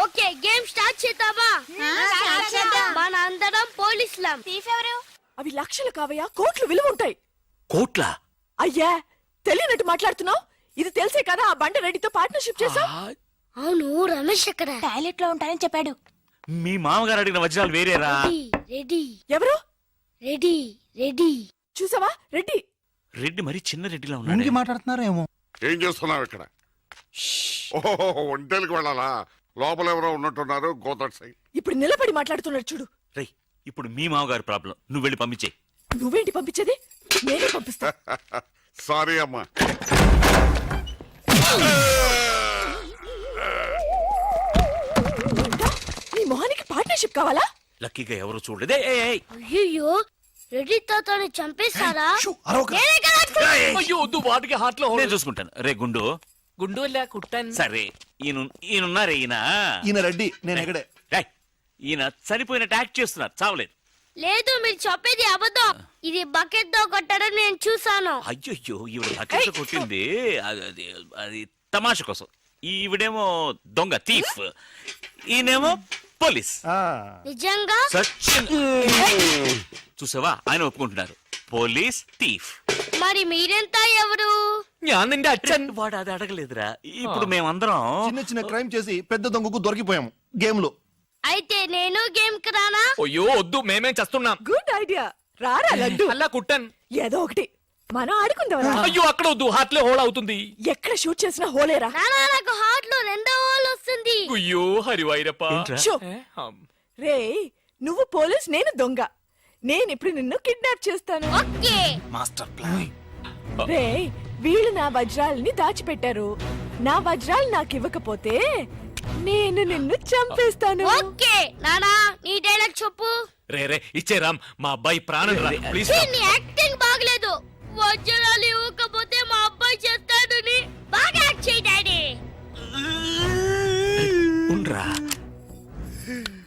Okay game start చేద్దామా? మన అందరం పోలీసులం. థీఫ్ ఎవరు? అవి లక్షలు కావయ్యా, కోట్లు విలువ ఉంటాయి. కోట్ల? అయ్యా తెలియనట్టు మాట్లాడుతున్నావు. ఇది తెలిసే కదా ఆ బండ రెడ్డితో పార్ట్నర్షిప్ చేసావు. అవును, రమేష్ ఎక్కడ? టాయిలెట్ లో ఉంటానని చెప్పాడు. మీ మామగారు అడిగిన వజ్రాలు వేరేరా? రెడీ. ఎవరు? Ready ready. చూసావా రెడ్డి? రెడ్డి మరి చిన్న రెడ్డిలా ఉన్నాడు. మాట్లాడుతున్నారేమో. ఏం చేస్తున్నావు ఇక్కడ? ఓహో, ఒంటేలకు వెళ్ళాలా? లోపల ఎవరో ఉన్నట్టున్నారు. గోదట్ ఇప్పుడు నిలబడి మాట్లాడుతున్నాడు చూడు. రేయ్, ఇప్పుడు మీ మామగారు ప్రాబ్లం, నువ్వు వెళ్ళి పంపించే. నువ్వేంటి పంపించేది? నేనే పంపిస్తా. సారీ అమ్మా. నీ మొహానికి పార్ట్నర్షిప్ కావాలా? లక్కీగా ఎవరు చూడలేదే. అయ్యో, రెడ్డి తాతని చంపేస్తారా? వాటికి హార్ట్ లో నేను చూసుకుంటాను. రే గుండు. గుండు కుట్టాను. సరే, ఈయనున్నారే ఈయన రెడ్డి, నేను ఎక్కడే. రేయ్, ఈయన చనిపోయినట్టు యాక్ట్ చేస్తున్నారు, చావలేదు. లేదు, మీరు చెప్పేది అబద్ధం. ఇది బకెట్ తో కొట్టడం నేను చూసాను. అయ్యో, ఈవిడ బకెట్ కొట్టింది అది తమాషా కోసం. ఈవిడేమో దొంగ, థీఫ్. ఈయనేమో పోలీస్. నిజంగా? సచిన్ చూసావా, ఆయన ఒప్పుకుంటున్నారు. Police, thief. మరి మీరెంత ఎవరు? నిండి అచ్చన్. వాడు అది అడగలేదురా. ఇప్పుడు మేమందరం చిన్న చిన్న క్రైమ్ చేసి పెద్ద దొంగకు దొరికిపోయాము గేమ్ లో. అయితే నేను గేమ్ కి రానా? అయ్యో వద్దు, మేమేం చేస్తున్నాం. Good idea. రారా లడ్డు. అల్లా కుట్టాను. ఏదో ఒకటి మనం ఆడుకుందాం. అయ్యో అక్కడ వద్దు, హార్ట్ లో హోల్ అవుతుంది. ఎక్కడ షూట్ చేసినా హోలేరా? నానా, నాకు హార్ట్ లో రెండో హోల్ వస్తుంది. అయ్యో హరివైరప్ప. ఏంట్రా? షో. రే, నువ్వు పోలీస్, నేను దొంగ. నేను ఇప్పుడు నిన్ను కిడ్నాప్ చేస్తాను. ఓకే. Master plan. రే, వీళ్ళు నా వజ్రాలని దాచిపెట్టారు. నా వజ్రాలు నాకు ఇవ్వకపోతే నేను నిన్ను చంపేస్తాను. ఓకే నానా, నీ డైలాగ్ చెప్పు. రే ఇచ్చే రామ్, మా అబ్బాయి ప్రాణం రా ప్లీజ్. నీ యాక్టింగ్ బాగలేదు. వజ్రాలు ఇవ్వకపోతే మా అబ్బాయి చేస్తాడని బాగా యాక్ట్ చేయి డాడీ. ఉండ్రా.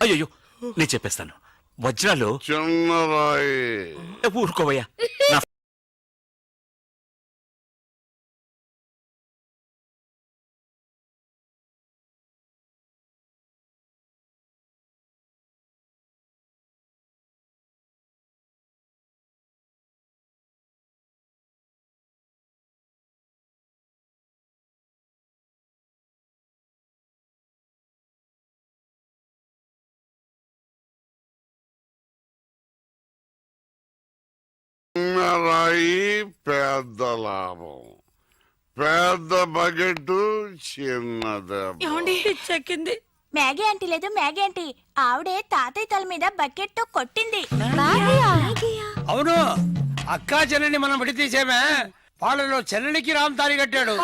అయ్యో, నేను చెప్పేస్తాను. వజ్రాలు చిన్నరాయి. ఊరుకోవయ్యా. చిన్నరాయి పెద్ద లాభం. పెద్ద బకెట్ చిన్నది. చెక్కింది. మ్యాగీ ఆంటీ లేదు, మ్యాగీ ఆంటీ ఆవిడే తాతయ్య తల మీద బకెట్ తో కొట్టింది. అవును, అక్కా చెల్లెని మనం విడితీసేమే. వాళ్ళలో చెల్లెలికి రామ్ తాళి కట్టాడు,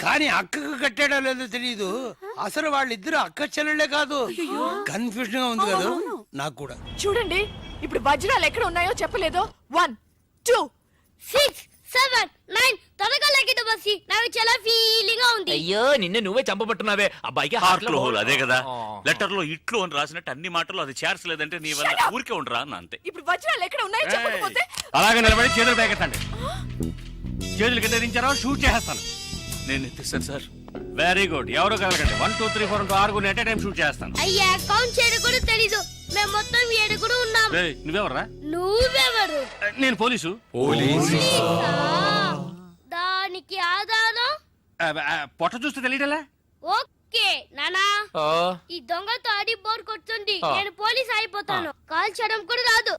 కానీ అక్కకు కట్టాడో లేదో తెలియదు. అసలు వాళ్ళిద్దరు అక్క చెల్లెళ్ళే కాదు. కన్ఫ్యూజన్ గా ఉంది కదా నాకు కూడా. చూడండి, ఇప్పుడు వజ్రాలు ఎక్కడ ఉన్నాయో చెప్పలేదు. 1 2 6 7 9 త్వరగా లెక్కిట బస్సి. నాకు చాలా ఫీలింగ్ గా ఉంది. అయ్యో నిన్ను నువ్వే చంపబట్టున్నావే. అబ్బాయికి హార్ట్ లో హోల్. అదే కదా, లెటర్ లో ఇట్లు అని రాసినట్టు అన్ని మాటలు అది చేర్చలేదంటే నీ వల్ల ఊరికే ఉండరా అన్న అంతే. ఇప్పుడు వజ్రాలు ఎక్కడ ఉన్నాయో చెప్పకపోతే అలాగే నిలబడి చేతులు పేకెత్తండి. చేతులు కింద దించారో షూట్ చేస్తాను. నేను ఎత్తిస్తాను సార్. Very good. ఎవరో కలగండి. 1 2 3 4 6 ఎట్ టైం షూట్ చేస్తాను. అయ్యా, కౌంట్ చేయడం కూడా తెలీదు. మేము మొత్తం 7 ఉన్నాం. నువ్వెవర్రా? నువ్వెవరు? నేను పోలీసు. పోలీసా? దానికి ఆధారం? పొట్ట చూస్తే తెలియటలా? ఓకే నానా, ఈ దొంగతో ఆడి బోర్ కొడుతుంది. నేను పోలీస్ అయిపోతాను. కాల్ చేయడం కూడా రాదు.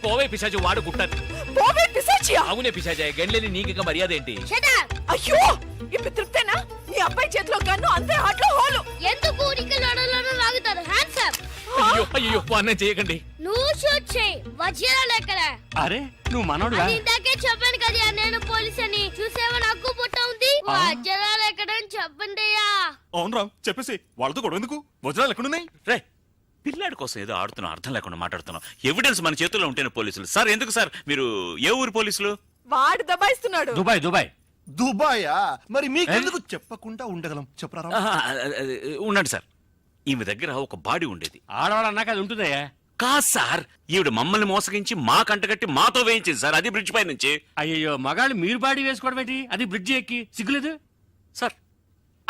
పోవే పిశాచు, వాడు కుట్టాను. పోవే పిశాచియా? అవునే పిశాచే, గండ్లేని నీకు మర్యాద ఏంటి? Shut up! అయ్యో, ఇప్పుడు తృప్తేనా? నీ అబ్బాయి చేతిలో గన్ను, అంతే హార్ట్ లో హోలు. ఎందుకు ఊరికి లడలను లాగుతారు? Hands up. అయ్యో అన్నం చేయకండి. నువ్వు షూట్ చేయి. వజ్రాలు ఎక్కడ? అరే నువ్వు మనోడుగా? అది ఇందాకే చెప్పాను కదా నేను పోలీస్ అని. చూసేవా, నాకు పుట్ట ఉంది. వజ్రాలు ఎక్కడని చెప్పండి. అవును రామ్, చెప్పేసి వాళ్ళతో గొడవ ఎందుకు? వజ్రాలు ఎక్కడున్నాయి? రే, పిల్లాడి కోసం ఏదో ఆడుతున్నాం, అర్థం లేకుండా మాట్లాడుతున్నాం. ఎవిడెన్స్ మన చేతుల్లో ఉంటేనే పోలీసులు. సార్ ఎందుకు సార్ మీరు ఏ ఊరు పోలీసులు? వాడు దబాయిస్తున్నాడు. దుబాయ్. దుబాయా? మరి మీకెందుకు చెప్పకుండా ఉండగలం? చెప్పరా. ఉండండి సార్. ఈమె దగ్గర ఒక బాడీ ఉండేది. ఆడవాళ్ళు అన్నాక అది ఉంటుందయ్యా. కాదు సార్, ఈవిడ మమ్మల్ని మోసగించి మా కంటగట్టి మాతో వేయించింది సార్, అది బ్రిడ్జ్ పై నుంచి. అయ్యో మగాళ్ళు మీరు బాడీ వేసుకోవడం ఏంటి? అది బ్రిడ్జ్ ఎక్కి సిగ్గులేదు. సార్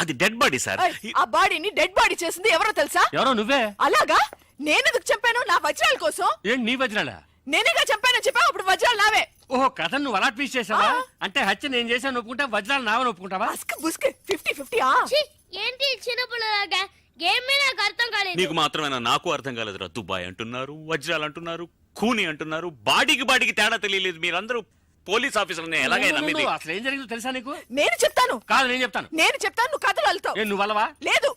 అది డెడ్ బాడీ సార్. ఆ బాడీని డెడ్ బాడీ చేసింది ఎవరో తెలుసా? ఎవరో నువ్వే. అలాగా? నేనెందుకు చంపాను? నా వజ్రాల కోసం. ఏంటి నీ వజ్రాలా? నేనేగా చంపానని చెప్పావు, అప్పుడు వజ్రాలు నావే. ఓహో, కథ నువ్వు అలా ట్వీస్ట్ చేసావా? అంటే హత్య నేను చేశాను ఒప్పుకుంటా, వజ్రాలు నావని ఒప్పుకుంటావా? బస్క్ బుస్క్ 50-50. ఛీ, ఏంటి చిన్నపిల్లలాగా గేమ్ మీద నాకు అర్థం కాలేదు. నీకు మాత్రమేనా? నాకు అర్థం కాలేదురా. దుబాయ్ అంటున్నారు, వజ్రాలు అంటున్నారు, ఖూని అంటున్నారు, బాడీకి తేడా తెలియలేదు. మీరందరూ పోలీస్ ఆఫీసర్ని ఎలాగైనా నమ్మింది. అసలు ఏం జరిగిందో తెలుసా నీకు? నేను చెప్తాను. కాదు నేను చెప్తాను. నువ్వు కథలు వెళ్తావు. ఏ నువ్వు అలవా? లేదు,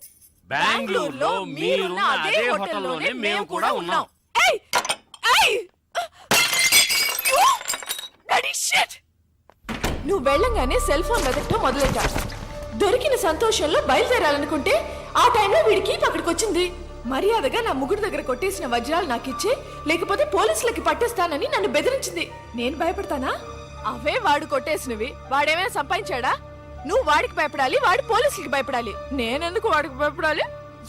బెంగళూరులో మీరున్న అదే హోటల్లోనే మేము కూడా ఉన్నాం. ఏయ్! ఏయ్! ఓ! Bloody shit! నువ్వు వెళ్ళంగానే సెల్ ఫోన్ వెతకటం మొదలెట్టా. దొరికిన సంతోషంలో బయలుదేరాలనుకుంటే ఆ టైంలో వీడికి అక్కడికి వచ్చింది. మర్యాదగా నా ముగ్గురు దగ్గర కొట్టేసిన వజ్రాలు నాకు ఇచ్చే, లేకపోతే పోలీసులకి పట్టేస్తానని నన్ను బెదిరించింది. నేను భయపడతానా? అవే వాడు కొట్టేసినవి. వాడేమైనా సంపాదించాడా? నువ్వు వాడికి భయపడాలి, వాడు పోలీసులకి భయపడాలి. నేనెందుకు వాడికి భయపడాలి?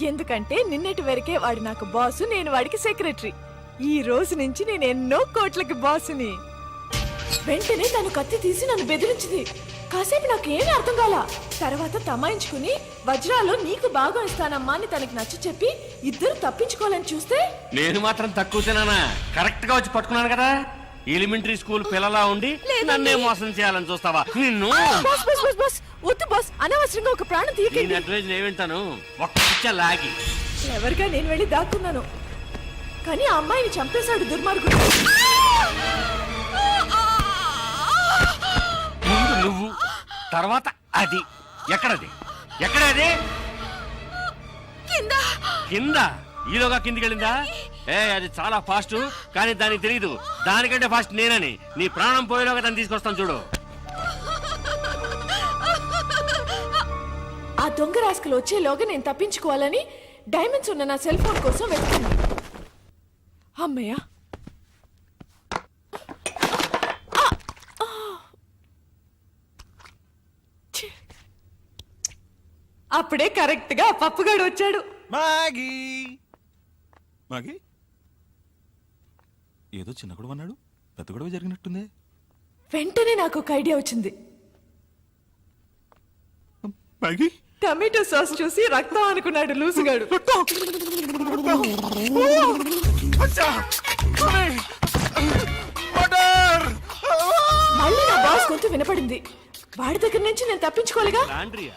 ఎందుకంటే నిన్నటి వరకే వాడు నాకు బాసు, నేను వాడికి సెక్రటరీ. ఈ రోజు నుంచి నేను ఎన్నో కోట్లకి బాసుని. వెంటనే తను కత్తి తీసి నన్ను బెదిరించింది. కాసేపు నాకు ఏమీ అర్థం కాల. తర్వాత తమాయించుకుని వజ్రాలు నీకు బాగా ఇస్తానమ్మా అని తనకి నచ్చ చెప్పి ఇద్దరు తప్పించుకోవాలని చూస్తే నేను మాత్రం తక్కువ తినానా? కరెక్ట్ గా వచ్చి పట్టుకున్నాను కదా. ఎలిమెంటరీ స్కూల్ పిల్లలా ఉండి నన్నే మోసం చేయాలని చూస్తావా? నిన్ను బాస్ బాస్ బాస్ బాస్ వద్దు బాస్, అనవసరంగా ఒక ప్రాణం నేను తీయకండి. అడ్వైజ్ ఏమింటాను? ఒక్క పిచ్చ లాగి ఎవరిగా నేను వెళ్ళి దాక్కున్నాను, కానీ ఆ అమ్మాయిని చంపేశాడు దుర్మార్గుడు. ముందు నువ్వు, తర్వాత అది. ఎక్కడది? ఎక్కడది? కింద. ఈలోగా కిందికి వెళ్ళిందా? అది చాలా ఫాస్ట్, కానీ దానికి తెలియదు దానికంటే ఫాస్ట్ నేనని. నీ ప్రాణం పోయేలోగా దాన్ని తీసుకొస్తాను చూడు. ఆ దొంగ రాస్కలు వచ్చేలోగా నేను తప్పించుకోవాలని డైమండ్స్ ఉన్న నా సెల్ ఫోన్ కోసం వెతుకున్నా. అమ్మయ్య, అప్పుడే కరెక్ట్ గా పప్పుగాడు వచ్చాడు. మాగి మాగి ఏదో చిన్న గొడవ అన్నాడు, పెద్ద గొడవ జరిగినట్టుంది. వెంటనే నాకు ఒక ఐడియా వచ్చింది. మాగి టమాటో సాస్ చూసి రక్తం అనుకున్నాడు లూసుగాడు. మళ్ళీ నా బాస్ గొంతు వినపడింది. వాడి దగ్గర నుంచి నేను తప్పించుకోలేగా. లాండ్రియా,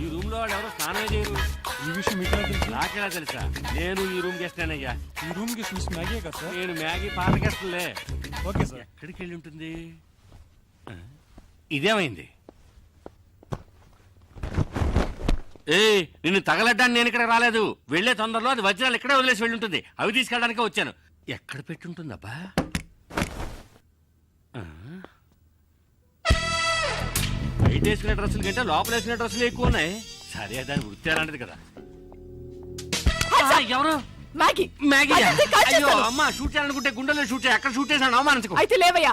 ఈ రూమ్ లో వాళ్ళు ఎవరో స్నానం చేయరు. ఈ విషయం మీకు తెలుసు? నాకెలా తెలుసా? నేను ఈ రూమ్ గెస్టేనయ్యా. ఈ రూమ్ కి మిస్ మ్యాగీ కదా సార్? నేను మ్యాగీ పాత గెస్ట్లే. Okay sir. ఎక్కడికి వెళ్ళి ఉంటుంది? ఇదేమైంది? నిన్ను తగలడ్డానికి నేను ఇక్కడ రాలేదు. వెళ్లే తొందరలో అది వజ్రాలు ఇక్కడే వదిలేసి వెళ్ళి ఉంటుంది. అవి తీసుకెళ్ళడానికే వచ్చాను. ఎక్కడ పెట్టుంటుందబ్బా? బయట వేసుకునే డ్రెస్సుల కంటే లోపల వేసుకునే డ్రెస్సులు ఎక్కువ ఉన్నాయి. సరే, దాని వృత్తి అలాంటిది కదా. ఎవరు? మ్యాగీ. మ్యాగీ. అదంతే, కాల్ అయ్యో చేస్తాను. అమ్మా, షూట్ చేయాలనుకుంటే గుండెల్లో షూట్ చేయి. అక్కడ షూట్ చేసాను, అవమానించుకో. అయితే లేవయ్యా.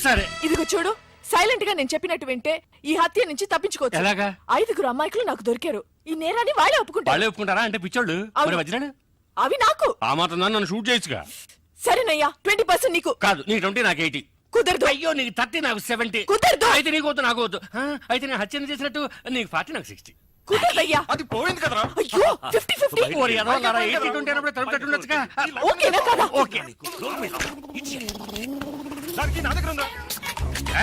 సరే. ఇదిగో చూడు, సైలెంట్ గా నేను చెప్పినట్టు వింటే ఈ హత్య నుంచి తప్పించుకోవచ్చు. ఎలాగా? 5 అమ్మాయికులు నాకు దొరికారు. ఈ నేరాన్ని వాళ్ళే ఒప్పుకుంటారు. వాళ్ళే ఒప్పుకుంటారా? అంటే పిచ్చోళ్ళు. అవును. మరి వజ్రాలు? అవి నాకు. ఆ మాత్రం దాన్ని నన్ను షూట్ చేయొచ్చుగా. సరేనయ్యా, 20% నీకు. కాదు, నీకు 20 నాకు 80. కుదరదు. అయ్యో, నీకు 30 నాకు 70. కుదరదు. అయితే నీకు వద్దు, నాకు వద్దు. అయితే నేను హత్యను చేసినట్టు నీకు 40 నాకు 60. కుదరదయ్యా. అది పోయింది కదరా. అయ్యో, 50-50. ఓరి ఎదవలారా, 80-20 అయినప్పుడు తరుపుతుండొచ్చుగా. ఓకేనా కదా? ఓకే. దానికి నా దగ్గర ఉందా?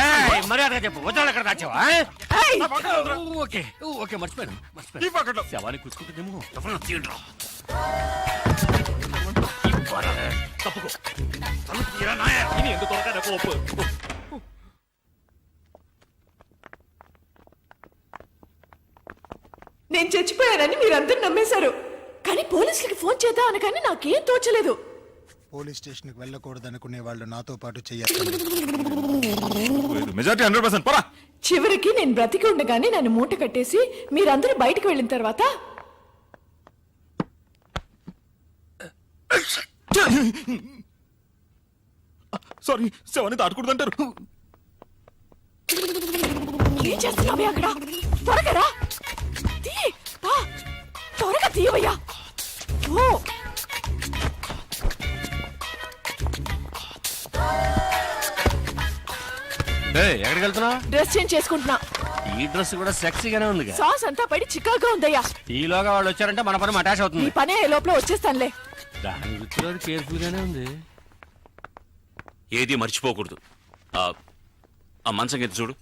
ఏయ్, మర్యాదగా చెప్పు, వజ్రాలు ఎక్కడ దాచావా? ఏయ్! ఓకే ఓకే, మర్చిపోయాను ఈ మర్చిపోయాను. పాకెట్లో. శవాన్ని కూర్చుకుంటుందేమో. ఎవరన్నా తీయండిరా. తప్పుకో. తలుపు తీయరా నాయర్. ఇని ఎందుకు త్వరగా నాకు ఒప్పు. నేను చచ్చిపోయానని మీరందరూ నమ్మేశారు. కానీ పోలీసులకి ఫోన్ చేద్దాం అనగానే నాకేం తోచలేదు. పోలీస్ స్టేషన్కి వెళ్ళకూడదనుకునే వాళ్ళు నాతో పాటు చెయ్యాలి. మెజారిటీ 100% పరా. చివరికి నేను బ్రతికి ఉండగానే నన్ను మూట కట్టేసి మీరందరూ బయటకు వెళ్ళిన తర్వాత సారీ, శవాన్ని దాటకూడదంటారు. ఏం చేస్తున్నావే అక్కడ? త్వరగా రా. త్వరగా తీయవయ్యా. ఓ ఎక్కడికి వెళ్తున్నావు? డ్రెస్ చేంజ్ చేసుకుంటున్నా. ఈ డ్రెస్ కూడా సెక్సీగానే ఉంది. సాస్ అంతా పడి చికాగా ఉందయ్యా. ఈలోగా వాళ్ళు వచ్చారంటే మన పని అటాచ్ నీ అవుతుంది. పనే ఏ లోపల వచ్చేస్తానులే. దాని గుర్తులో కేర్ఫుల్ గానే ఉంది. ఏది మర్చిపోకూడదు. ఆ మంచం కింద చూడు.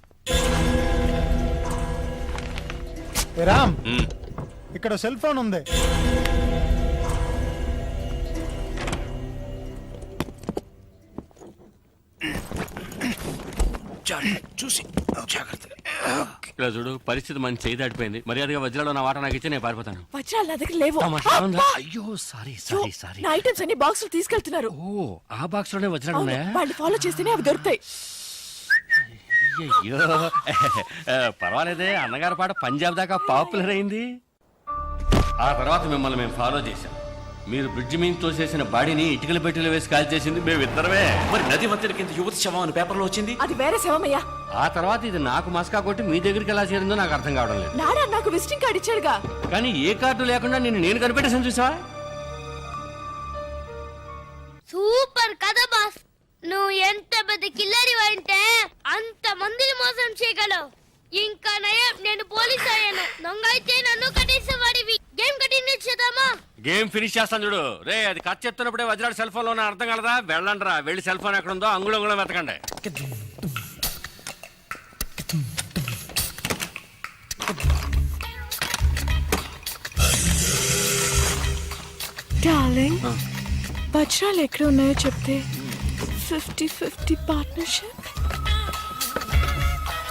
రామ్, ఉమ్. ఇక్కడ సెల్ ఫోన్ ఉంది. చూసి జాగ్రత్తగా. ఇలా చూడు, పరిస్థితి మన చేయి దాటిపోయింది. మర్యాదగా వజ్రాలు నా వాట నాకు ఇచ్చి నేను పారిపోతాను. వజ్రాలు నా దగ్గర లేవు. తమాషా ఉందా? అబ్బా! అయ్యో సారీ అయ్యో, సారీ సారీ. నా ఐటమ్స్ అన్ని బాక్స్ తీసుకెళ్తున్నారు. ఓ, ఆ బాక్స్ లోనే వజ్రాలు అవును, ఉన్నాయా? వాళ్ళు ఫాలో చేస్తేనే అవి దొరుకుతాయి. అయ్యో పర్వాలేదే, అన్నగారి పాట పంజాబ్ దాకా పాపులర్ అయింది. ఆ తర్వాత మిమ్మల్ని మేము ఫాలో చేశాం. మీరు బ్రిడ్జ్ మీద తోసేసిన బాడీని ఇటుకల పెట్టెలు వేసి కాల్ చేసింది మేమిద్దరమే. మరి నది మధ్యన కింద యువతి శవం అని పేపర్లో వచ్చింది. అది వేరే శవమయ్యా. ఆ తర్వాత ఇది నాకు మస్కా కొట్టి మీ దగ్గరికి ఎలా చేరిందో నాకు అర్థం కావడం లేదు. నాడా నాకు విజిటింగ్ కార్డ్ ఇచ్చాడుగా. కానీ ఏ కార్డు లేకుండా నేను కనిపెట్టేసాను చూసావా? సూపర్ కదా బాస్. నువ్వు ఎంత పెద్ద కిల్లరి అంటే అంత మందిని మోసం చేయగలవు. ఇంకా నయం, నేను పోలీస్ అయ్యాను. దొంగ అయితే నన్ను కట్టేసేవాడివి. గేమ్ కంటిన్యూ చేద్దామా? గేమ్ ఫినిష్ చేస్తాను చూడు. రే, అది కట్ చెప్తున్నప్పుడే వజ్రాడు సెల్ ఫోన్ లో అర్థం కలదా? వెళ్ళండి రా, వెళ్ళి సెల్ ఫోన్ ఎక్కడ ఉందో అంగుళంగుళం వెతకండి. డార్లింగ్, వజ్రాలు ఎక్కడ ఉన్నాయో చెప్తే 50-50 పార్ట్నర్షిప్.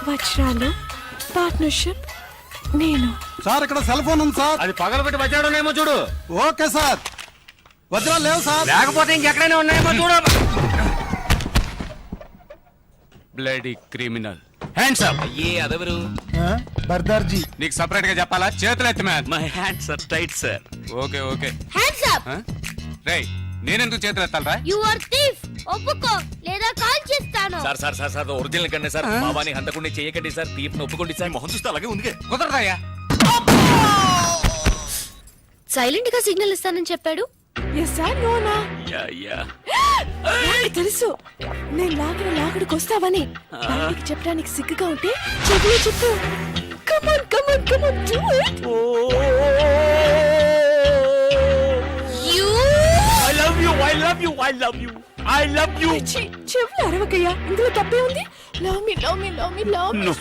వజ్రాలు పార్ట్నర్షిప్ నేను. సార్ ఇక్కడ సెల్ ఫోన్ ఉంది సార్. అది పగలబెట్టి వజ్రాడునేమో చూడు. Okay sir. వజ్రాలు లేవు సార్. లేకపోతే ఇంకెక్కడైనా ఉన్నాయేమో చూడు. Bloody criminal. Hands up. అయ్యే అదెవరు? బర్దార్జీ. నీకు సపరేట్ గా చెప్పాలా? చేతులు ఎత్తి man. My hands are tight sir. Okay okay. Hands up. రేయ్, నేనెందుకు చేతులు ఎత్తాలరా? You are thief. ఒప్పుకో లేదా కాల్ చేస్తాను. సార్ ఒరిజినల్ కండి సార్. మావాని హంతకుండా చేయకండి సార్. తీర్పును ఒప్పుకోండి సార్. మొహం చూస్తే అలాగే ఉంది. కుదరదయ్యా. సైలెంట్ గా సిగ్నల్ ఇస్తానని చెప్పాడు. ఎస్ సార్, నోనా. Yeah yeah. నాకు తెలుసు నేను లాగడికి వస్తావని. బయటికి చెప్పడానికి సిగ్గుగా ఉంటే చెవిలో చెప్పు. Come on come on come on do it. I love you. చెవులు అరవకయ్యా, ఇందులో తప్పే ఉంది. Love me love me love me love me. No.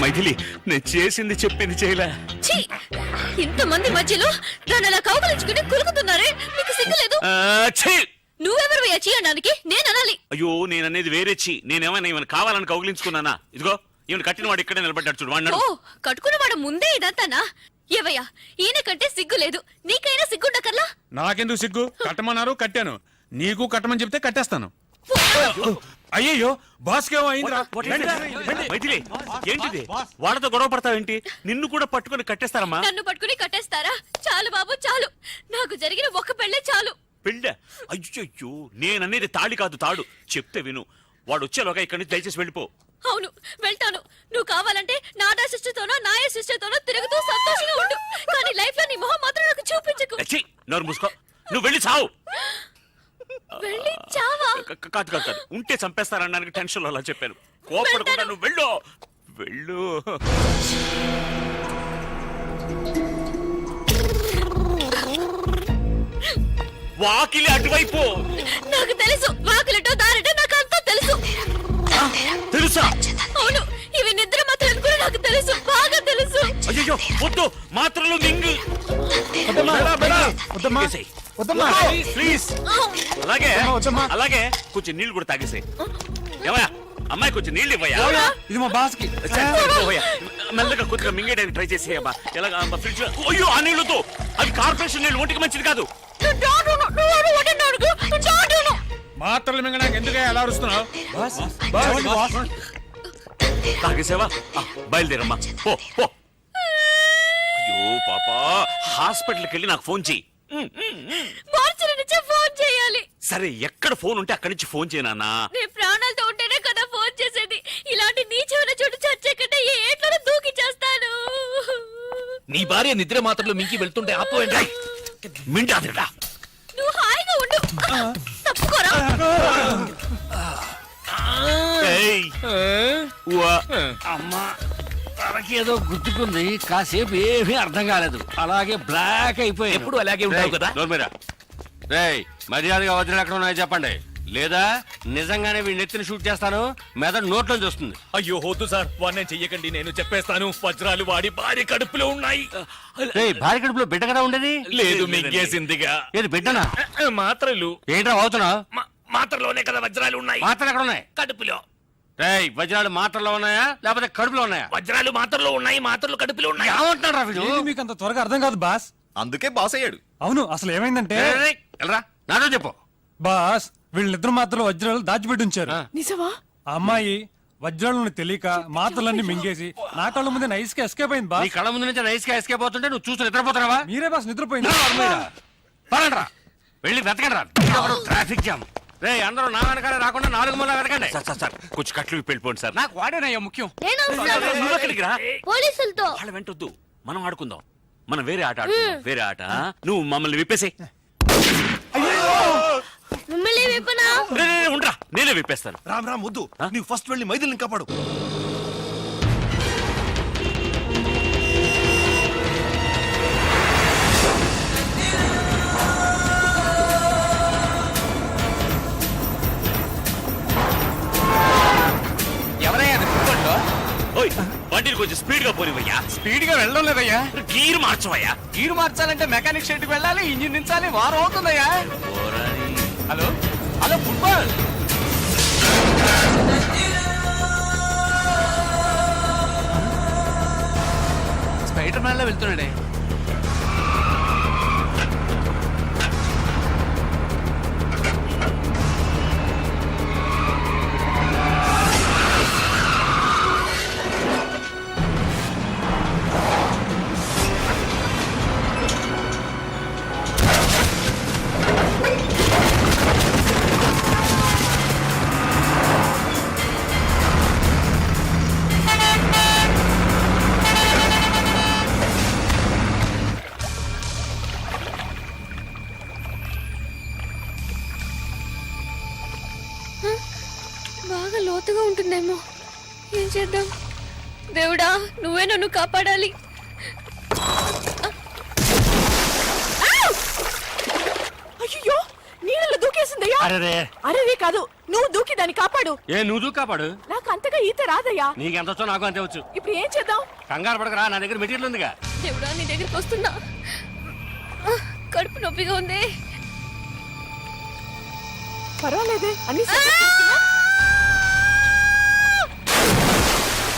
Maithili, నేను చేసింది చెప్పింది చేయలే. ఇంతమంది మధ్యలో నన్ను అలా కౌగలించుకుని కులుకుతున్నారే, మీకు సిగ్గులేదు? నువ్వెవరు చీ అనడానికి? నేను అనాలి. అయ్యో, నేననేది వేరే చీ. నేనేమైనా ఈమెను కావాలని కౌగిలించుకున్నానా? ఇదిగో ఈమెను కట్టిన వాడు ఇక్కడే నిలబడ్డాడు చూడు. వాడు ఓ, కట్టుకున్నవాడు ముందే ఇదంతానా? ఏవయ్యా, ఈయన కంటే సిగ్గు లేదు. నీకైనా సిగ్గుండకర్లా? నాకెందుకు సిగ్గు? కట్టమన్నారు, కట్టాను. నీకు కట్టమని చెప్తే కట్టేస్తాను. అయ్యయ్యో, బాస్కేమో అయిందిరా. మైథిలి, ఏంటిది? వాళ్ళతో గొడవ పడతావేంటి? నిన్ను కూడా పట్టుకొని కట్టేస్తారమ్మా. నన్ను పట్టుకుని కట్టేస్తారా? చాలు బాబు చాలు. నాకు జరిగిన ఒక్క పెళ్ళే చాలు. పెళ్ళ? అయ్యో, నేననేది తాళి కాదు, తాడు. చెప్తే విను. వాడు వచ్చేలోగా ఇక్కడి నుంచి దయచేసి వెళ్ళిపో. అవును, వెళ్తాను. నువ్వు కావాలంటే నాదా సిస్టర్తోనో నాయ సిస్టర్తోనో తిరుగుతూ సంతోషంగా ఉండు. కానీ లైఫ్ లో నీ మొహం మాత్రం నాకు చూపించకు. ఛీ, నోరు మూసుకో. నువ్వు వెళ్ళి చావు. వెళ్ళి చావా? కాదు. ఉంటే చంపేస్తారనడానికి టెన్షన్ లో అలా చెప్పాను. కోపడకుండా నువ్వు వెళ్ళు. వాకిలి అటువైపు. నాకు తెలుసు, వాకిలటో దారిటో నాకు అంతా తెలుసు. తెలుసా? అవును, ఇవి నిద్ర మాత్రం కూడా నాకు తెలుసు, బాగా తెలుసు. అయ్యో, వద్దు, మాత్రలు మింగు. ప్లీజ్. అలాగే కొంచెం నీళ్లు కూడా తాగేసాయి. ఏమయ్యా, అమ్మాయి కొంచెం నీళ్ళు ఇవ్వయా. ఇది మా బాస్ కి. మెల్లగా కొద్దిగా మింగేయడానికి ట్రై చేసేయమ్మా. ఎలాగా ఫ్రిడ్జ్ లో? అయ్యో, ఆ నీళ్ళతో. అది కార్పొరేషన్ నీళ్ళు, ఒంటికి మంచిది కాదు. మాత్రలు మింగడానికి ఎందుకు అలా అరుస్తున్నావు? తాగేసావా? బయలుదేరమ్మా, పో. అయ్యో పాపా, హాస్పిటల్కి వెళ్ళి నాకు ఫోన్ చెయ్యి. మార్చి నుంచే ఫోన్ చేయాలి. సరే, ఎక్కడ ఫోన్ ఉంటే అక్కడి నుంచి ఫోన్ చేయనా? నేను ప్రాణాలతో ఉంటేనే కదా ఫోన్ చేసేది. ఇలాంటి నీచమైన చోటు చచ్చే కంటే ఏ ఏట్లో దూకి చేస్తాను. నీ భార్య నిద్ర మాత్రలు మింకి వెళ్తుంటే ఆపోయండి. మింటాదిరా. నువ్వు హాయిగా ఉండు. తప్పుకోరా. ఏయ్, ఉవ్వ. అమ్మా తనకేదో గుర్తుకుంది, కాసేపు ఏమీ అర్థం కాలేదు, అలాగే బ్లాక్ అయిపోయి. ఎప్పుడు అలాగే ఉంటావు కదా. నోర్మీరా రేయ్, మర్యాదగా వజ్రాలు ఎక్కడ ఉన్నాయో చెప్పండి, లేదా నిజంగానే వీడి నెత్తిని షూట్ చేస్తాను, మెదడు నోట్లో చూస్తుంది. అయ్యో వద్దు సార్, వాడిని చెయ్యకండి, నేను చెప్పేస్తాను. వజ్రాలు వాడి భార్య కడుపులో ఉన్నాయి. రేయ్, భార్య కడుపులో బిడ్డ కదా ఉండేది? లేదు మింగేసిందిగా. ఏది బిడ్డనా? మాత్రలు. ఏంట్రా అవుతున్నావు? మాత్రలోనే కదా వజ్రాలు ఉన్నాయి. మాత్రలు ఎక్కడ ఉన్నాయి? కడుపులో. రేయ్, వజ్రాలు మాత్రలో ఉన్నాయా లేకపోతే కడుపులో ఉన్నాయా? వజ్రాలు మాత్రలో ఉన్నాయి, మాత్రలు కడుపులో ఉన్నాయి. ఏమంటున్నాడు రా వీడు? మీకు అంత త్వరగా అర్థం కాదు బాస్. అందుకే బాస్ అయ్యాడు. అవును, అసలు ఏమైందంటే రేయ్, రేయ్, వెళ్ళరా, నాతో చెప్పు. బాస్ వీళ్ళిద్దరు మాత్రలు వజ్రాలు దాచిపెట్టి ఉంచారు. నిజమా? ఆ అమ్మాయి వజ్రాలను తెలియక మాత్రలన్నీ మింగేసి నా కళ్ళ ముందే నైస్ గా ఎస్కేప్ అయింది నీ బాస్. కళ్ళ ముందు నుంచి నైస్ గా ఎస్కేప్ అవుతుంటే నువ్వు చూసి నిద్రపోతున్నావా? మీరే బాస్ నిద్రపోయింది. పదండ్రా, వెళ్ళి వెతకండి రా, ట్రాఫిక్ జామ్. రే, అందరూ నా వెనకాల రాకుండా 4 మూల వెతకండి. సార్ కొంచెం కట్లు విప్పి వెళ్ళిపోండి సార్. నాకు వాడేనయ్యా ముఖ్యం. నేను వస్తాను నువ్వు ఎక్కడికి రా? పోలీసులతో. వాళ్ళ వెంటొద్దు, మనం ఆడుకుందాం. మనం వేరే ఆట ఆడుకుందాం, వేరే ఆట. నువ్వు మమ్మల్ని విప్పేసే. మిమ్మల్ని విప్పనా? ఉండరా, నేనే విప్పేస్తాను. రామ్ రామ్ వద్దు, నీవు ఫస్ట్ వెళ్ళి మైథిలిని కాపాడు. ఎవరయ్యా అది ఫుట్బాల్లో? ఓయ్, బండిని కొంచెం స్పీడ్ గా పోనివయ్యా. స్పీడ్ గా వెళ్ళడం లేదయ్యా. గీరు మార్చవయ్యా. గీరు మార్చాలంటే మెకానిక్ షెడ్ కి వెళ్ళాలి, ఇంజిన్ దించాలి, వారం అవుతుందయ్యా. Hello hello, football. Spider Man లో వెళ్తున్నాడే. బాగా లోతుగా ఉంటుందేమో. ఏం చేద్దాం? దేవుడా, నువ్వే నన్ను కాపాడాలి. అయ్యో, నీళ్ళలో దూకేసిందయ్యా. అరే, అరే కాదు, నువ్వు దూకి దాన్ని కాపాడు. ఏ నువ్వు కాపాడు? నాకు అంతగా ఈత రాదయ్యా. నీకెంత వచ్చో నాకు అంతే వచ్చు. ఇప్పుడు ఏం చేద్దాం? కంగారు పడకరా, నా దగ్గర మెటీరియల్ ఉందిగా. దేవుడా, నీ దగ్గరికి వస్తున్నా. కడుపు నొప్పిగా ఉంది. పర్వాలేదే, అన్ని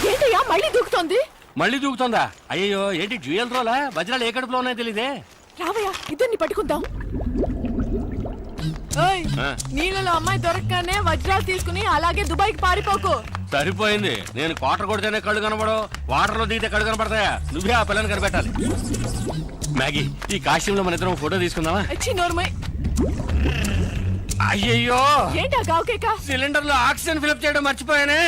ఏంటయ్యా మళ్ళీ దూకుతోంది? మళ్ళీ దూకుతుందా? అయ్యో, ఏంటి డ్యూయల్ రోలా? వజ్రాలు ఏ కడుపులో ఉన్నాయో తెలీదే. రావయ్యా, ఇద్దరిని పట్టుకుందాం. ఓయ్, నీళ్ళలో అమ్మాయి దొరకగానే వజ్రాలు తీసుకుని అలాగే దుబాయ్కి పారిపోకు. సరిపోయింది. నేను క్వార్టర్ కొడితేనే కళ్ళు కనబడవు, వాటర్ లో దిగితే కళ్ళు కనబడతాయా? నువ్వే ఆ పిల్లని కనిపెట్టాలి. మ్యాగీ, ఈ కాశ్యంలో మన ఇద్దరం ఫోటో తీసుకుందామా? వచ్చి నోర్మై. అయ్యయ్యో, ఏంటా గావుకేక? సిలిండర్ లో ఆక్సిజన్ ఫిల్అప్ చేయడం మర్చిపోయానే.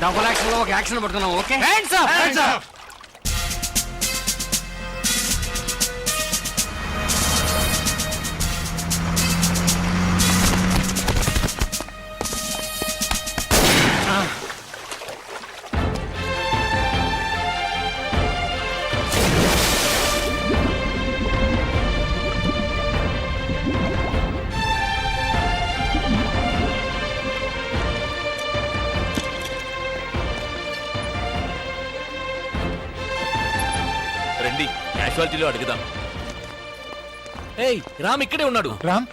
డబుల్ యాక్షన్ లో ఒక యాక్షన్ పడుతున్నాం. Okay, hands up, hands up. రండి, క్యాజువాలిటీలో అడుగుదాం. ఏయ్, రామ్ ఇక్కడే ఉన్నాడు. రామ్,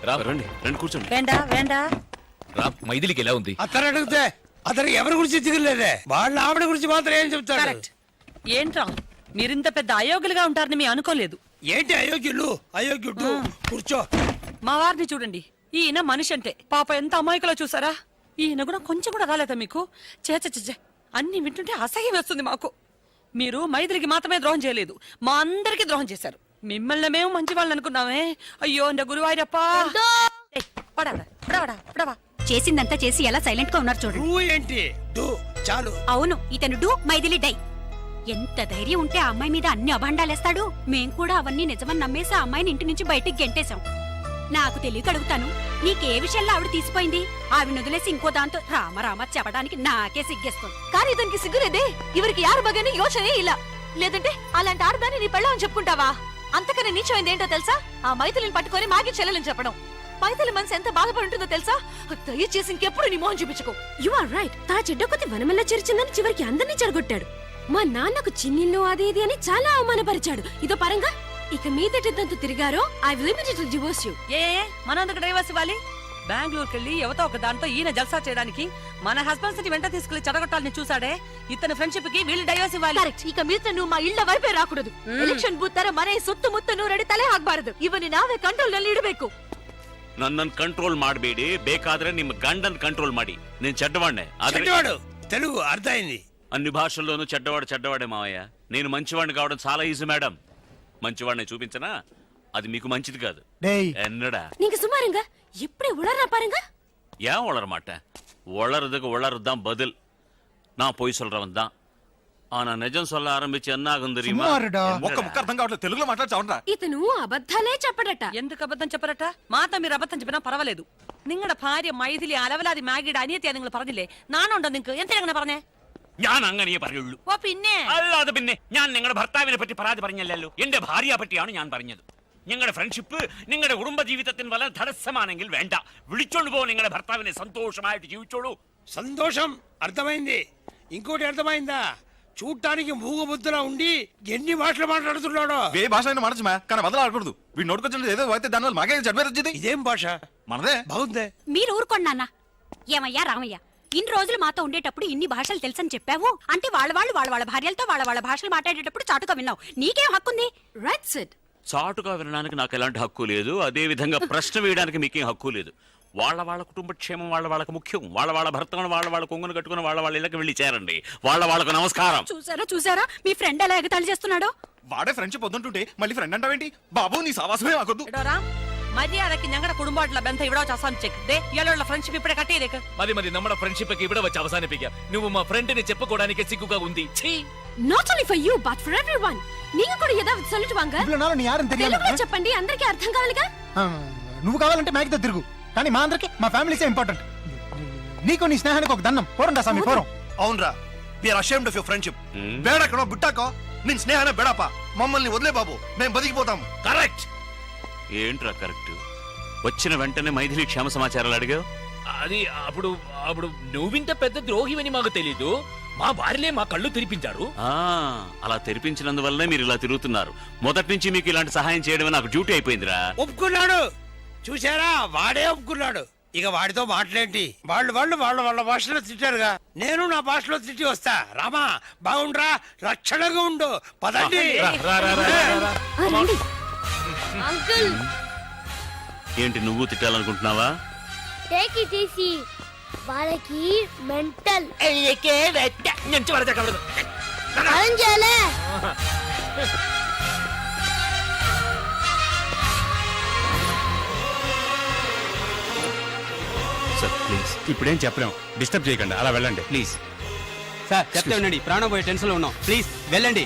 రామ్ రండి రండి, కూర్చోండి. రామ్, మైథిలికి ఎలా ఉంది? అతను అడిగితే అతనికి ఎవరి గురించి దిగులేదే, వాళ్ళ ఆవిడ గురించి మాత్రం ఏం చెప్తాడు? ఏంట్రా మీరింత పెద్ద అయోగ్యులుగా ఉంటారని మీ అనుకోలేదు. ఏంటి అయోగ్యులు? అయోగ్యుడు కూర్చో. మా వారిని చూడండి, ఈయన మనిషి అంటే పాప ఎంత అమాయకులో చూసారా? ఈయన కూడా కొంచెం కూడా రాలేదా మీకు? చేచ అన్ని వింటుంటే అసహ్యం వేస్తుంది మాకు. మీరు మైథిలికి మాత్రమే ద్రోహం చేయలేదు, మా అందరికి ద్రోహం చేశారు. మిమ్మల్ని మేము మంచి వాళ్ళని అనుకున్నామే. అయ్యో అండ గురువాయూరప్పా. పడవా చేసిందంతా చేసి ఎలా సైలెంట్ గా ఉన్నారు చూడండి. డూ ఏంటి? డూ చాలు. అవును, ఇతను డూ మైథిలి డై. ఎంత ధైర్యం ఉంటే ఆ అమ్మాయి మీద అన్ని అభాండాలేస్తాడు. మేం కూడా అవన్నీ నిజమని నమ్మేసి ఆ అమ్మాయిని ఇంటి నుంచి బయటికి గెంటేశాం. నాకు తెలియక అడుగుతాను, నీకే విషయంలో ఆవిడ తీసిపోయింది? ఆవిడ వదిలేసి ఇంకో దాంతో రామ చెప్పడానికి నాకే సిగ్గేస్తుంది. కానీ ఇతనికి సిగ్గులేదే. ఇవరికి యారు బగాని యోచనే ఇలా. లేదంటే అలాంటి ఆడదాన్ని నీ పెళ్ళం అని చెప్పుకుంటావా? అంతకన్నా నీచమైంది ఏంటో తెలుసా? ఆ మైథిలిని పట్టుకొని మాగి చెల్లెలని చెప్పడం. మైథిలి మనసు ఎంత బాధపడి ఉంటుందో తెలుసా? దయచేసి ఇంకెప్పుడు నీ మోహన్ చూపించుకో. You are right. తా చెడ్డ కొద్ది వనమల్ల చేర్చిందని చివరికి అందరినీ చెడగొట్టాడు. మా నాన్నకు చిన్నిల్లు అది ఇది అని చాలా అవమానపరిచాడు. ఇదో పరంగా ఇక మీదటి తంతు తిరిగారో I will immediately divorce you. మనందుకు డైవర్స్ ఇవ్వాలి? బెంగళూరుకి వెళ్ళి ఎవతో ఒక దాంతో ఈయన జల్సా చేయడానికి మన హస్బెండ్స్ ని వెంట తీసుకెళ్లి చెడగొట్టాలని చూసాడే. ఇతని ఫ్రెండ్షిప్ కి వీళ్ళు డైవర్స్ ఇవ్వాలి. కరెక్ట్. ఇక మీద నువ్వు మా ಇಳ್ಳ వైపే రాకూడదు. ಎಲೆಕ್ಷನ್ ಬೂತ್ ತರ ಮನೆ ಸುತ್ತು ಮುತ್ತು ನೂರಡಿ ತಲೆ ಹಾಕ್ಬಾರದು. ಇವನು ನಾವೇ ಕಂಟ್ರೋಲ್ ನಲ್ಲಿ ಇಡಬೇಕು. ನನ್ನನ್ನು ಕಂಟ್ರೋಲ್ ಮಾಡಬೇಡಿ, ಬೇಕಾದ್ರೆ ನಿಮ್ಮ ಗಂಡನ್ ಕಂಟ್ರೋಲ್ ಮಾಡಿ. నేను చెడ్డవాడినే. చెడ్డవాడు తెలుగు అర్థమైంది. అన్ని భాషల్లోనూ చెడ్డవాడే మావయ్య. నేను మంచివాడిని కావడం చాలా ఈజీ మేడం. మంచివాడిని చూపించనా? అది మీకు మంచిది కాదు. ఎన్నడా நீங்க சும்மாருங்க. எப்படி உளறா பாருங்க. ஏன் உளர மாட்டேன்? உளறதுக்கு உளறதுதான் பதில். நான் பொய் சொல்றவன் தான். ஆனா நிஜம் சொல்ல ஆரம்பிச்சு என்ன ஆகும் தெரியுமா? ఒక్క ముక్క అర్థం కావట్లేదు, తెలుగులో మాట్లాడచావరా? ఇతను అబద్ధాలే చెప్పడట. ఎందుకు అబద్ధం చెప్పరట? మాతో మీరు అబద్ధం చెప్పినా పర్వాలేదు. നിങ്ങളുടെ ഭാര്യ മൈഥിലി അലവലാതി മാഗിയുടെ അനിയത്തിയാ നിങ്ങൾ പറഞ്ഞില്ലേ? നാണുണ്ടോ നിങ്ങൾക്ക്? എന്തിനാ അങ്ങനെ പറഞ്ഞേ? ഞാൻ അങ്ങനെയേ പറയുള്ളൂ. ഓ പിന്നെ അല്ലാതെ പിന്നെ ഞാൻ നിങ്ങളുടെ ഭർത്താവിനെ പറ്റി പരാതി പറഞ്ഞല്ലോ. എന്റെ ഭാര്യയെ പറ്റിയാണ് ഞാൻ പറഞ്ഞത്. നിങ്ങളുടെ ഫ്രണ്ട്ഷിപ്പ് നിങ്ങളുടെ കുടുംബ ജീവിതത്തിന് വല്ല തടസ്സമാണെങ്കിൽ വേണ്ട, വിളിച്ചോണ്ട് പോ നിങ്ങളുടെ ഭർത്താവിനെ. సంతోషമായിട്ട് ജീവിച്ചോളൂ. సంతోషం అర్థమైంది. ఇంకోటి అర్థమైందా? చూడటానికి మూగబుద్ధిలా ఉండి ఎన్ని భాషలు మాట్లాడుతున్నాడో. ఏ భాష అయినా మాడచ్చు, కానీ వదలాడకూడదు. వీడు నోటుకొచ్చిన ఏదో అయితే దానివల్ల మాకే చెడ్డ వచ్చింది. ఇదేం భాష? మనదే. బాగుందే. మీరు ఊరుకోండి నాన్న. ఏమయ్యా రామయ్య, ఇన్ని రోజులు మాతో ఉండేటప్పుడు ఇన్ని భాషలు తెలుసని చెప్పావు. అంటే వాళ్ళ భార్యలతో వాళ్ళ భాషలు మాట్లాడేటప్పుడు చాటుగా విన్నావు. నీకేం హక్కుంది? Right said. చాటుగా వినడానికి నాకు ఎలాంటి హక్కు లేదు. అదే విధంగా ప్రశ్న వేయడానికి మీకేం హక్కు లేదు. వాళ్ళ కుటుంబ క్షేమం వాళ్ళకి ముఖ్యం. వాళ్ళ భర్తను వాళ్ళ కొంగును కట్టుకుని వాళ్ళ ఇళ్ళకి వెళ్ళి చేరండి. వాళ్ళకు నమస్కారం. చూసారా మీ ఫ్రెండ్ ఎలా ఎగతాళి చేస్తున్నాడో? వాడే ఫ్రెండ్షిప్ వద్దుంటుంటే మళ్ళీ ఫ్రెండ్ అంటావేంటి? బాబు నీ సావాసమే మాకొద్దు. മര്യാദക്ക് ഞങ്ങളുടെ കുടുംബമായിട്ടുള്ള ബന്ധം ഇവിടെ വെച്ച് അവസാനിച്ചേക്ക്. ഇയാളുള്ള ഫ്രണ്ട്ഷിപ്പ് ഇപ്പഴേ കട്ട് ചെയ്തേക്ക്. మరి നമ്മുടെ ఫ్రెండ్షిప్ ഇവിടെ വെച്ച് అవసానిపిക്കാം. నువ్వు మా ఫ్రెండ్ ని చెప్పుకోవడానికి సిగ్గుగా ఉంది. Not only for you but for everyone. நீங்க కూడా ఏதாவது சொல்லிட்டு வாங்க. నీ యారని తెలుగులో చెప్పండి, అందరికీ అర్థం కావాలిగా. నువ్వు కావాలంటే మ్యాగ్తో తిరుగు, కానీ మా అందరికి మా ఫ్యామిలీసే ఇంపార్టెంట్. నీకు నీ స్నేహానికి ఒక దండం. పోరండా స్వామి పోరం. అవునరా, we are ashamed of your friendship. బేడకనో బుట్టాకో నిన్ స్నేహానే బెడపా. మమ్మల్ని వదిలే బాబు, మేము బతికిపోతాం. కరెక్ట్. ఏంట్రా కరెక్ట్? వచ్చిన వెంటనే మైథిలి క్షేమ సమాచారాలు అడిగావు. అది అప్పుడు నువ్వింత పెద్ద ద్రోహివని మాకు తెలీదు. మా భార్యలే మా కళ్ళు తెరిపించారు. అలా తెరిపించినందువల్లనే మీరు ఇలా తిరుగుతున్నారు. మొదటి నుంచి మీకు ఇలాంటి సహాయం చేయడం నాకు డ్యూటీ అయిపోయిందిరా. ఒప్పుకున్నాడు. చూసారా, వాడే ఒప్పుకున్నాడు. ఇక వాడితో మాట్లాడేంటి? వాళ్ళ భాషలో తిట్టారుగా, నేను నా భాషలో తిట్టి వస్తా. రామా బాగుండ్రా, రక్షణగా ఉండు. పదండి. అంకుల్, ఏంటి నువ్వు తిట్టాలనుకుంటున్నావా? Take it easy. వాళ్ళకి మెంటల్. అరంజాలే. Sir please. ఇప్పుడేం చెప్పలేం, డిస్టర్బ్ చేయకండి, అలా వెళ్ళండి ప్లీజ్. సార్ చెప్తే ఉండండి, ప్రాణం పోయే టెన్షన్ లో ఉన్నాం. ప్లీజ్ వెళ్ళండి.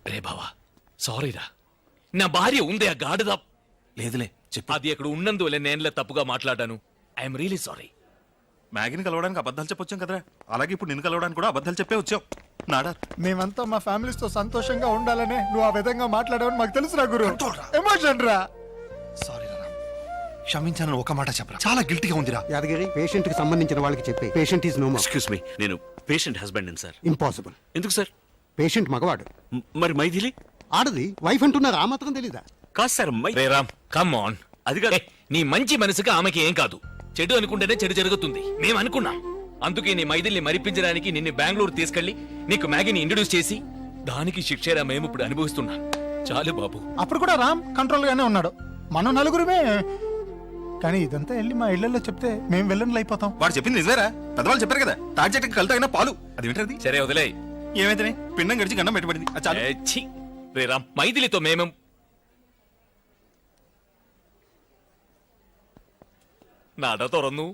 రే బావా, సారీరా. నా భార్య ఉందే ఆ గాడిద. లేదులే చెప్పు. అది అక్కడ ఉన్నందువల్ల నేనులే తప్పుగా మాట్లాడాను. I'm really sorry. మ్యాగీని కలవడానికి అబద్ధాలు చెప్పొచ్చాం కదరా, అలాగే ఇప్పుడు నిన్ను కలవడానికి కూడా అబద్ధాలు చెప్పే వచ్చాం. నాడా, మేమంతా మా ఫ్యామిలీస్ తో సంతోషంగా ఉండాలనే నువ్వు ఆ విధంగా మాట్లాడావని మాకు తెలుసురా గురు. ఎమోషన్ రా. సారీ రా, క్షమించానని ఒక మాట చెప్పరా. చాలా గిల్టీగా ఉందిరా. యాదగిరి, పేషెంట్ కి సంబంధించిన వాళ్ళకి చెప్పి patient is no more. Excuse me, నేను పేషెంట్ హస్బెండ్ సార్. ఇంపాసిబుల్. ఎందుకు సార్? పేషెంట్ మగవాడు, మరి మైథిలి ఆడది వైఫ్ అంటున్నారు. ఆ మాత్రం తెలీదా? కాదు sir. Ray Ram, come on. అది కాదు. నీ మంచి మనసుకి ఆమెకి ఏం కాదు. చెడు అనుకుంటేనే చెడు జరుగుతుంది. మేము అనుకున్నాం. అందుకే నీ మైథిల్ని మరిపించడానికి నిన్ను బెంగళూరు తీసుకెళ్లి నీకు మ్యాగీని ఇంట్రడ్యూస్ చేసి దానికి శిక్షేరా మేము ఇప్పుడు అనుభవిస్తున్నాం. చాలు బాబు. అప్పుడు కూడా రామ్ కంట్రోల్ గానే ఉన్నాడు. మనం నలుగురుమే. కానీ ఇదంతా వెళ్ళి మా ఇళ్లలో చెప్తే మేము వెళ్ళని అయిపోతాం. వాడు చెప్పింది నిజమేరా, పెద్దవాళ్ళు చెప్పారు కదా, తాటి చెట్టుకి కలుతాయినా పాలు. అది వింటది. సరే వదిలే. ఏమైతే పిండం గడిచి గన్నం పెట్టబడింది అది చాలు. ఏ, ఛీ! రే రామ్, మైథిలితో మేమేం നട തുറന്നു.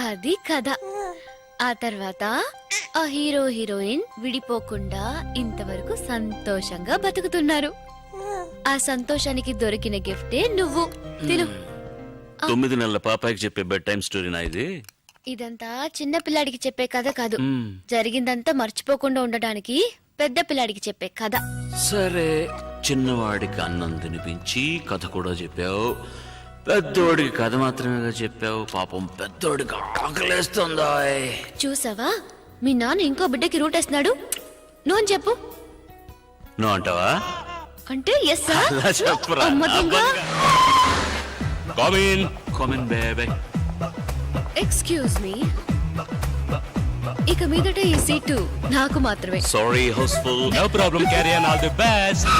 అది కథ. ఆ తర్వాత ఆ హీరో హీరోయిన్ విడిపోకుండా ఇంతవరకు సంతోషంగా బతుకుతున్నారు. ఆ సంతోషానికి దొరికిన గిఫ్టే నువ్వు. తిను. 9 నెలల పాపాయికి చెప్పే బెడ్ టైం స్టోరీనా ఇది? ఇదంతా చిన్న పిల్లాడికి చెప్పే కథ కాదు, మ్మ్. జరిగిందంతా మర్చిపోకుండా ఉండడానికి పెద్ద పిల్లాడికి చెప్పే కథ. సరే, చిన్నవాడికి అన్నం తినిపించి కథ కూడా చెప్పావు, పెద్దోడికి కథ మాత్రమేగా చెప్పావు. పాపం పెద్దోడికి ఆకలేస్తుందా? చూసావా, మీ నాన్న ఇంకో బిడ్డకి రూట్ వేస్తున్నాడు. నువ్వు అని చెప్పు. నువ్వు అంటావా? అంటే ఎస్ సార్. అలా చెప్పురా. అమ్మ దొంగ. Come in. Come in, baby. Excuse me, ఇక మీదట ఈ సీటు నాకు మాత్రమే. Sorry, houseful. No problem, carry on, all the best.